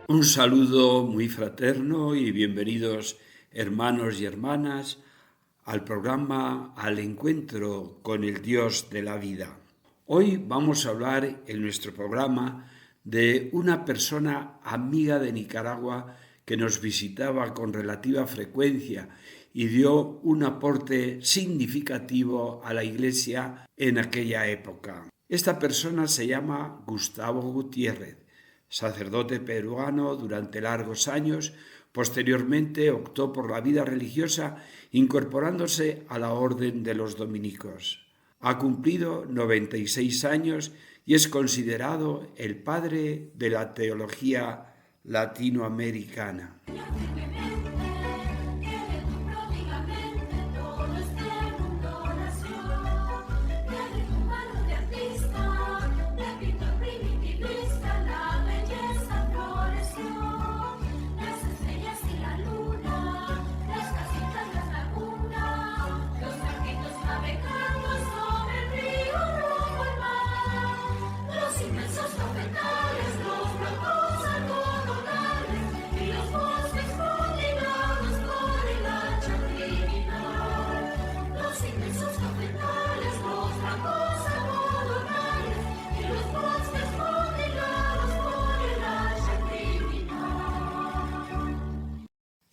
Un saludo muy fraterno y bienvenidos hermanos y hermanas al programa Al Encuentro con el Dios de la Vida. Hoy vamos a hablar en nuestro programa de una persona amiga de Nicaragua que nos visitaba con relativa frecuencia y dio un aporte significativo a la Iglesia en aquella época. Esta persona se llama Gustavo Gutiérrez, sacerdote peruano durante largos años. Posteriormente optó por la vida religiosa incorporándose a la Orden de los Dominicos. Ha cumplido 96 años y es considerado el padre de la teología latinoamericana.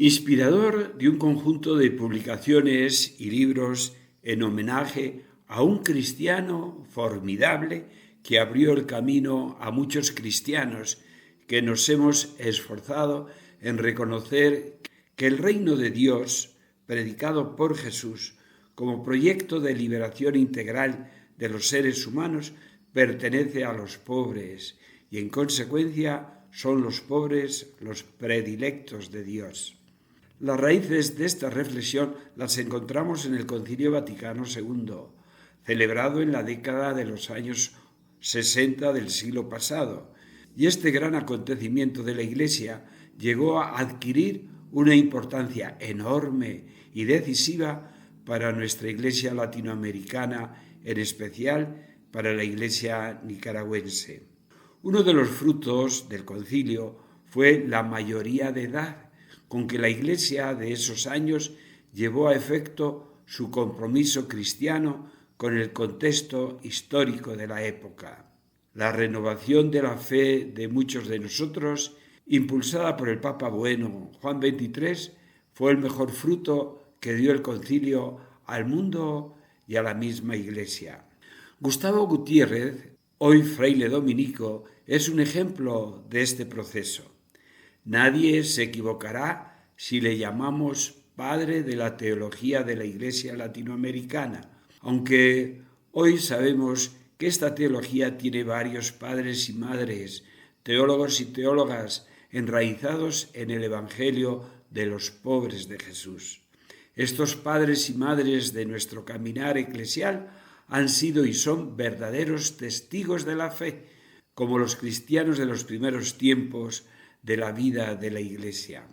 Inspirador de un conjunto de publicaciones y libros en homenaje a un cristiano formidable que abrió el camino a muchos cristianos que nos hemos esforzado en reconocer que el reino de Dios, predicado por Jesús como proyecto de liberación integral de los seres humanos, pertenece a los pobres y en consecuencia son los pobres los predilectos de Dios. Las raíces de esta reflexión las encontramos en el Concilio Vaticano II, celebrado en la década de los años 60 del siglo pasado, y este gran acontecimiento de la Iglesia llegó a adquirir una importancia enorme y decisiva para nuestra Iglesia latinoamericana, en especial para la Iglesia nicaragüense. Uno de los frutos del concilio fue la mayoría de edad con que la Iglesia de esos años llevó a efecto su compromiso cristiano con el contexto histórico de la época. La renovación de la fe de muchos de nosotros, impulsada por el Papa Bueno, Juan XXIII, fue el mejor fruto que dio el concilio al mundo y a la misma Iglesia. Gustavo Gutiérrez, hoy fraile dominico, es un ejemplo de este proceso. Nadie se equivocará si le llamamos padre de la teología de la Iglesia latinoamericana, aunque hoy sabemos que esta teología tiene varios padres y madres, teólogos y teólogas enraizados en el Evangelio de los pobres de Jesús. Estos padres y madres de nuestro caminar eclesial han sido y son verdaderos testigos de la fe, como los cristianos de los primeros tiempos de la vida de la Iglesia.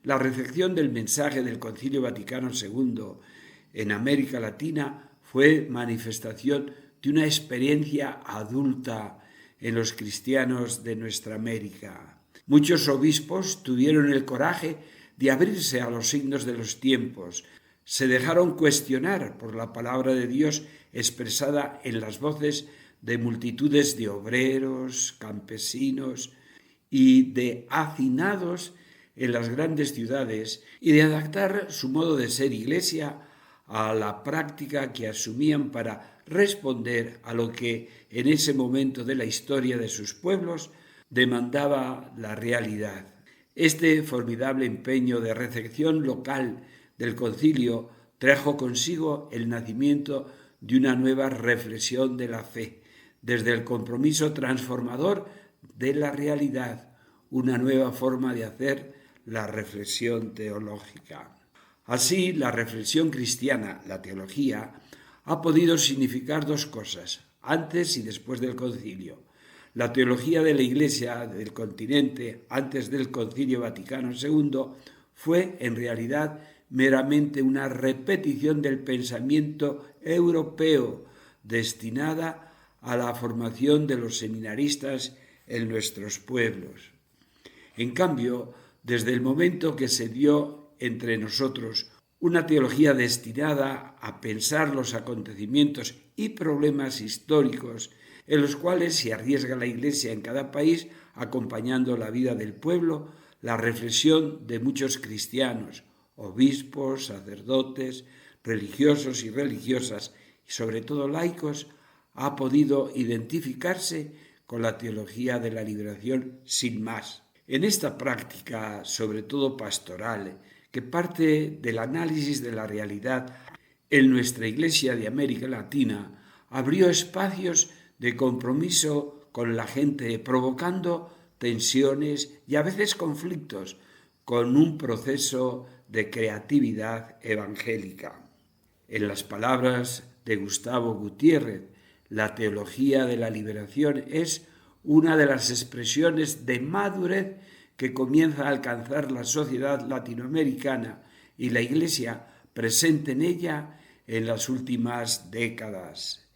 La recepción del mensaje del Concilio Vaticano II en América Latina fue manifestación de una experiencia adulta en los cristianos de nuestra América. Muchos obispos tuvieron el coraje de abrirse a los signos de los tiempos, se dejaron cuestionar por la palabra de Dios expresada en las voces de multitudes de obreros, campesinos y de hacinados en las grandes ciudades y de adaptar su modo de ser iglesia a la práctica que asumían para responder a lo que en ese momento de la historia de sus pueblos demandaba la realidad. Este formidable empeño de recepción local del concilio trajo consigo el nacimiento de una nueva reflexión de la fe, desde el compromiso transformador de la realidad, una nueva forma de hacer la reflexión teológica. Así, la reflexión cristiana, la teología, ha podido significar dos cosas, antes y después del concilio. La teología de la Iglesia del continente antes del Concilio Vaticano II fue, en realidad, meramente una repetición del pensamiento europeo destinada a la formación de los seminaristas en nuestros pueblos. En cambio, desde el momento que se dio entre nosotros una teología destinada a pensar los acontecimientos y problemas históricos en los cuales se arriesga la Iglesia en cada país, acompañando la vida del pueblo, la reflexión de muchos cristianos, obispos, sacerdotes, religiosos y religiosas, y sobre todo laicos, ha podido identificarse con la teología de la liberación sin más. En esta práctica, sobre todo pastoral, que parte del análisis de la realidad en nuestra Iglesia de América Latina, abrió espacios de compromiso con la gente, provocando tensiones y a veces conflictos, con un proceso de creatividad evangélica. En las palabras de Gustavo Gutiérrez, la teología de la liberación es una de las expresiones de madurez que comienza a alcanzar la sociedad latinoamericana y la Iglesia presente en ella en las últimas décadas.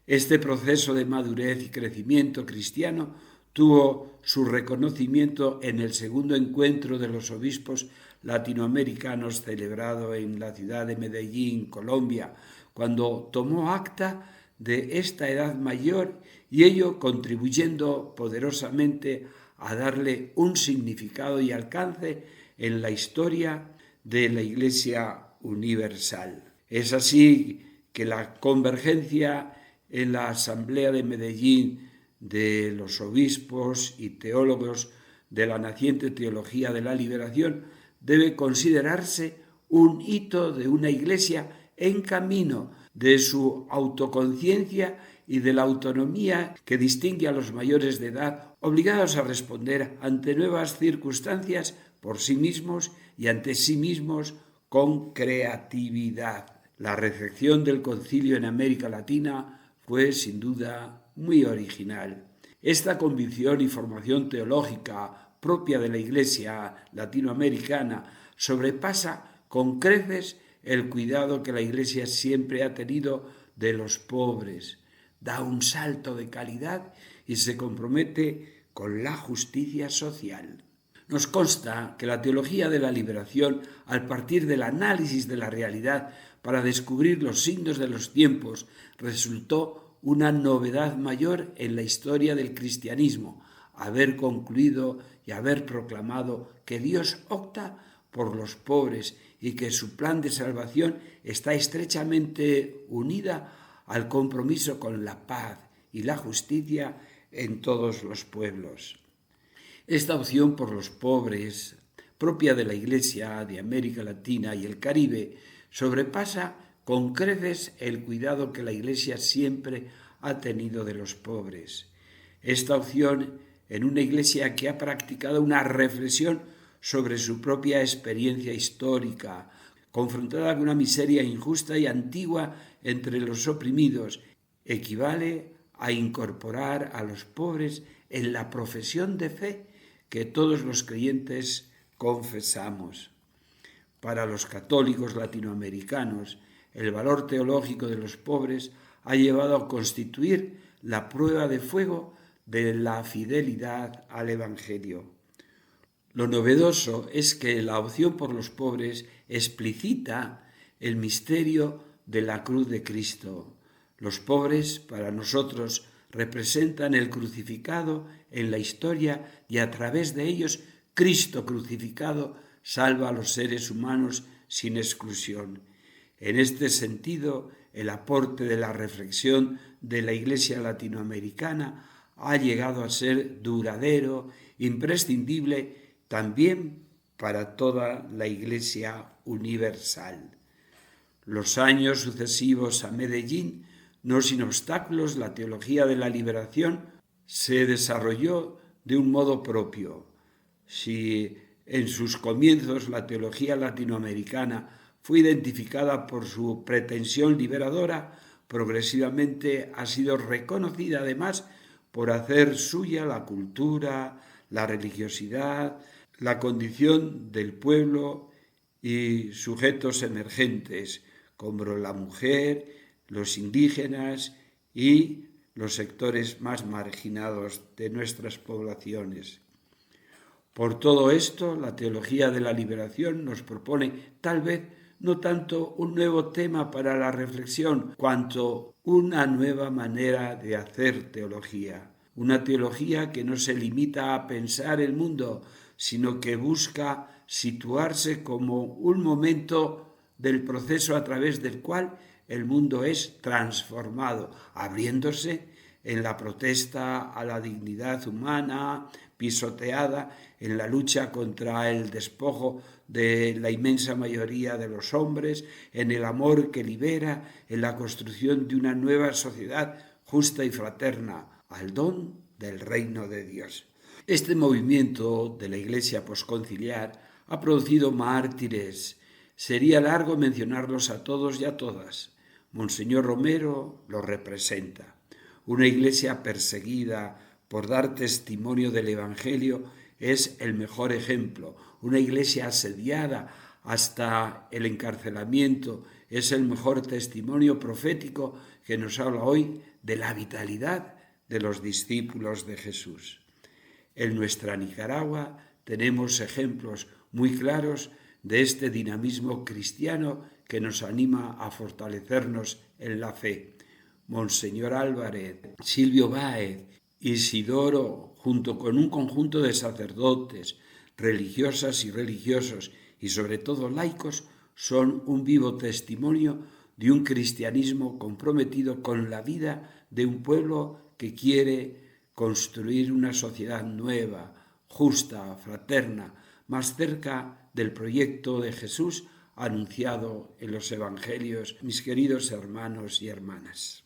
Este proceso de madurez y crecimiento cristiano tuvo su reconocimiento en el segundo encuentro de los obispos latinoamericanos celebrado en la ciudad de Medellín, Colombia, cuando tomó acta de esta edad mayor y ello contribuyendo poderosamente a darle un significado y alcance en la historia de la Iglesia universal. Es así que la convergencia en la Asamblea de Medellín de los obispos y teólogos de la naciente teología de la liberación debe considerarse un hito de una Iglesia en camino de su autoconciencia y de la autonomía que distingue a los mayores de edad, obligados a responder ante nuevas circunstancias por sí mismos y ante sí mismos con creatividad. La recepción del concilio en América Latina fue sin duda muy original. Esta convicción y formación teológica propia de la Iglesia latinoamericana sobrepasa con creces el cuidado que la Iglesia siempre ha tenido de los pobres. Da un salto de calidad y se compromete con la justicia social. Nos consta que la teología de la liberación, al partir del análisis de la realidad para descubrir los signos de los tiempos, resultó una novedad mayor en la historia del cristianismo, haber concluido y haber proclamado que Dios opta por los pobres y que su plan de salvación está estrechamente unida al compromiso con la paz y la justicia en todos los pueblos. Esta opción por los pobres, propia de la Iglesia de América Latina y el Caribe, sobrepasa con creces el cuidado que la Iglesia siempre ha tenido de los pobres. Esta opción en una Iglesia que ha practicado una reflexión sobre su propia experiencia histórica, confrontada con una miseria injusta y antigua entre los oprimidos, equivale a incorporar a los pobres en la profesión de fe que todos los creyentes confesamos. Para los católicos latinoamericanos, el valor teológico de los pobres ha llevado a constituir la prueba de fuego de la fidelidad al Evangelio. Lo novedoso es que la opción por los pobres explicita el misterio de la cruz de Cristo. Los pobres, para nosotros, representan el crucificado en la historia y a través de ellos Cristo crucificado salva a los seres humanos sin exclusión. En este sentido, el aporte de la reflexión de la Iglesia latinoamericana ha llegado a ser duradero, imprescindible también para toda la Iglesia universal. Los años sucesivos a Medellín, no sin obstáculos, la teología de la liberación se desarrolló de un modo propio. Si en sus comienzos la teología latinoamericana fue identificada por su pretensión liberadora, progresivamente ha sido reconocida además por hacer suya la cultura, la religiosidad, la condición del pueblo y sujetos emergentes como la mujer, los indígenas y los sectores más marginados de nuestras poblaciones. Por todo esto, la teología de la liberación nos propone tal vez no tanto un nuevo tema para la reflexión, cuanto una nueva manera de hacer teología. Una teología que no se limita a pensar el mundo, sino que busca situarse como un momento del proceso a través del cual el mundo es transformado, abriéndose en la protesta a la dignidad humana pisoteada, en la lucha contra el despojo de la inmensa mayoría de los hombres, en el amor que libera, en la construcción de una nueva sociedad justa y fraterna, al don del reino de Dios. Este movimiento de la Iglesia posconciliar ha producido mártires. Sería largo mencionarlos a todos y a todas. Monseñor Romero lo representa. Una iglesia perseguida por dar testimonio del Evangelio es el mejor ejemplo. Una iglesia asediada hasta el encarcelamiento es el mejor testimonio profético que nos habla hoy de la vitalidad de los discípulos de Jesús. En nuestra Nicaragua tenemos ejemplos muy claros de este dinamismo cristiano que nos anima a fortalecernos en la fe. Monseñor Álvarez, Silvio Báez, Isidoro, junto con un conjunto de sacerdotes, religiosas y religiosos y sobre todo laicos, son un vivo testimonio de un cristianismo comprometido con la vida de un pueblo que quiere construir una sociedad nueva, justa, fraterna, más cerca del proyecto de Jesús anunciado en los Evangelios, mis queridos hermanos y hermanas.